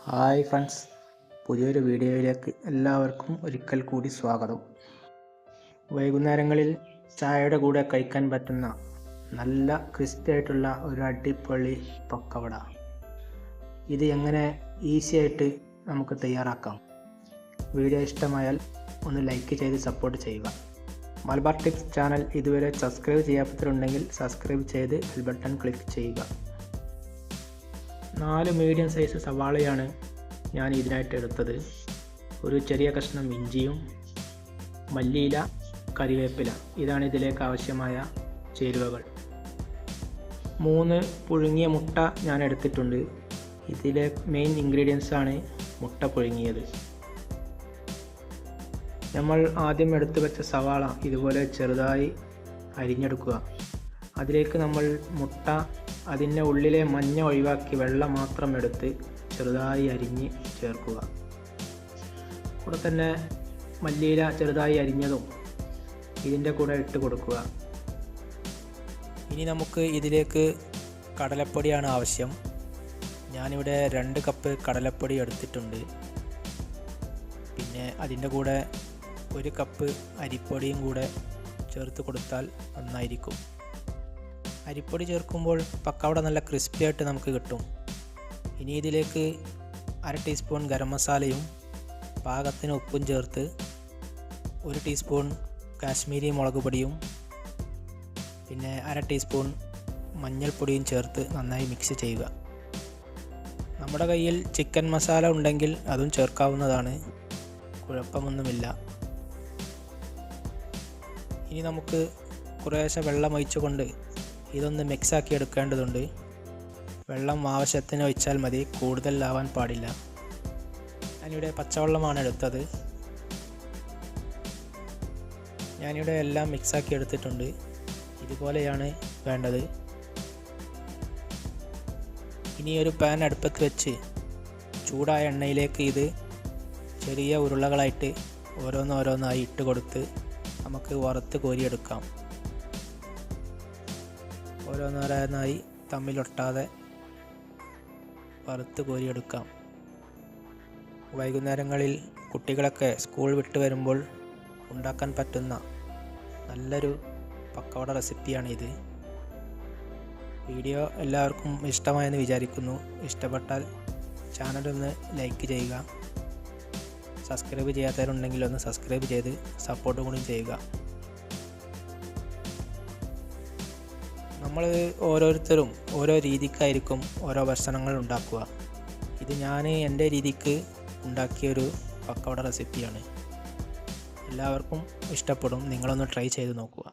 Hi friends, പുതിയൊരു വീഡിയോയിലേക്ക് എല്ലാവർക്കും ഒരിക്കൽ കൂടി സ്വാഗതം. വൈകുന്നേരങ്ങളിൽ ചായയുടെ കൂടെ കഴിക്കാൻ പറ്റുന്ന നല്ല ക്രിസ്പി ആയിട്ടുള്ള ഒരു അടിപൊളി പക്കവട. ഇത് എങ്ങനെ ഈസി ആയിട്ട് നമുക്ക് തയ്യാറാക്കാം. വീഡിയോ ഇഷ്ടമായാൽ ഒന്ന് ലൈക്ക് ചെയ്ത് സപ്പോർട്ട് ചെയ്യുക. മലബാർ ടിപ്സ് ചാനൽ ഇതുവരെ സബ്സ്ക്രൈബ് ചെയ്യാത്തവരുണ്ടെങ്കിൽ സബ്സ്ക്രൈബ് ചെയ്ത് ബെൽ ബട്ടൺ ക്ലിക്ക് ചെയ്യുക. 4 മീഡിയം സൈസ് സവാളയാണ് ഞാൻ ഇതിനായിട്ട് എടുത്തത്. ഒരു ചെറിയ കഷ്ണം ഇഞ്ചിയും മല്ലിയില, കറിവേപ്പില, ഇതാണ് ഇതിലേക്ക് ആവശ്യമായ ചേരുവകൾ. 3 പുഴുങ്ങിയ മുട്ട ഞാൻ എടുത്തിട്ടുണ്ട്. ഇതിലെ മെയിൻ ഇൻഗ്രീഡിയൻസ് ആണ് മുട്ട പുഴുങ്ങിയത്. നമ്മൾ ആദ്യം എടുത്തു വെച്ച സവാള ഇതുപോലെ ചെറുതായി അരിഞ്ഞെടുക്കുക. അതിലേക്ക് നമ്മൾ മുട്ട, അതിൻ്റെ ഉള്ളിലെ മഞ്ഞ ഒഴിവാക്കി വെള്ളം മാത്രം എടുത്ത് ചെറുതായി അരിഞ്ഞ് ചേർക്കുക. കൂടെ തന്നെ മല്ലിയില ചെറുതായി അരിഞ്ഞതും ഇതിൻ്റെ കൂടെ ഇട്ട് കൊടുക്കുക. ഇനി നമുക്ക് ഇതിലേക്ക് കടലപ്പൊടിയാണ് ആവശ്യം. ഞാനിവിടെ 2 കപ്പ് കടലപ്പൊടി എടുത്തിട്ടുണ്ട്. പിന്നെ അതിൻ്റെ കൂടെ 1 കപ്പ് അരിപ്പൊടിയും കൂടെ ചേർത്ത് കൊടുത്താൽ നന്നായിരിക്കും. അരിപ്പൊടി ചേർക്കുമ്പോൾ പക്കവട നല്ല ക്രിസ്പി ആയിട്ട് നമുക്ക് കിട്ടും. ഇനി ഇതിലേക്ക് 1/2 ടീസ്പൂൺ ഗരം മസാലയും പാകത്തിന് ഉപ്പും ചേർത്ത് 1 ടീസ്പൂൺ കാശ്മീരി മുളക് പൊടിയും പിന്നെ 1/2 ടീസ്പൂൺ മഞ്ഞൾപ്പൊടിയും ചേർത്ത് നന്നായി മിക്സ് ചെയ്യുക. നമ്മുടെ കയ്യിൽ ചിക്കൻ മസാല ഉണ്ടെങ്കിൽ അതും ചേർക്കാവുന്നതാണ്, കുഴപ്പമൊന്നുമില്ല. ഇനി നമുക്ക് കുറേശ്ശെ വെള്ളം ഒഴിച്ചുകൊണ്ട് ഇതൊന്ന് മിക്സാക്കി എടുക്കേണ്ടതുണ്ട്. വെള്ളം ആവശ്യത്തിന് ഒഴിച്ചാൽ മതി, കൂടുതലാവാൻ പാടില്ല. ഞാനിവിടെ പച്ചവെള്ളമാണ് എടുത്തത്. ഞാനിവിടെ എല്ലാം മിക്സാക്കി എടുത്തിട്ടുണ്ട്. ഇതുപോലെയാണ് വേണ്ടത്. ഇനി ഒരു പാൻ അടുപ്പത്ത് വെച്ച് ചൂടായ എണ്ണയിലേക്ക് ഇത് ചെറിയ ഉരുളകളായിട്ട് ഓരോന്നോരോന്നായി ഇട്ട് കൊടുത്ത് നമുക്ക് വറുത്ത് കോരിയെടുക്കാം. ഓരോന്നോരോന്നായി തമ്മിലൊട്ടാതെ വറുത്ത് കോരിയെടുക്കാം. വൈകുന്നേരങ്ങളിൽ കുട്ടികളൊക്കെ സ്കൂൾ വിട്ട് വരുമ്പോൾ ഉണ്ടാക്കാൻ പറ്റുന്ന നല്ലൊരു പക്കവട റെസിപ്പിയാണിത്. വീഡിയോ എല്ലാവർക്കും ഇഷ്ടമായെന്ന് വിചാരിക്കുന്നു. ഇഷ്ടപ്പെട്ടാൽ ചാനലൊന്ന് ലൈക്ക് ചെയ്യുക. സബ്സ്ക്രൈബ് ചെയ്യാത്തവരുണ്ടെങ്കിൽ ഒന്ന് സബ്സ്ക്രൈബ് ചെയ്ത് സപ്പോർട്ട് കൂടി ചെയ്യുക. നമ്മൾ ഓരോരുത്തരും ഓരോ രീതിക്കായിരിക്കും ഓരോ ഭക്ഷണങ്ങൾ ഉണ്ടാക്കുക. ഇത് ഞാൻ എൻ്റെ രീതിക്ക് ഉണ്ടാക്കിയൊരു പക്കവട റെസിപ്പിയാണ്. എല്ലാവർക്കും ഇഷ്ടപ്പെടും. നിങ്ങളൊന്ന് ട്രൈ ചെയ്ത് നോക്കുക.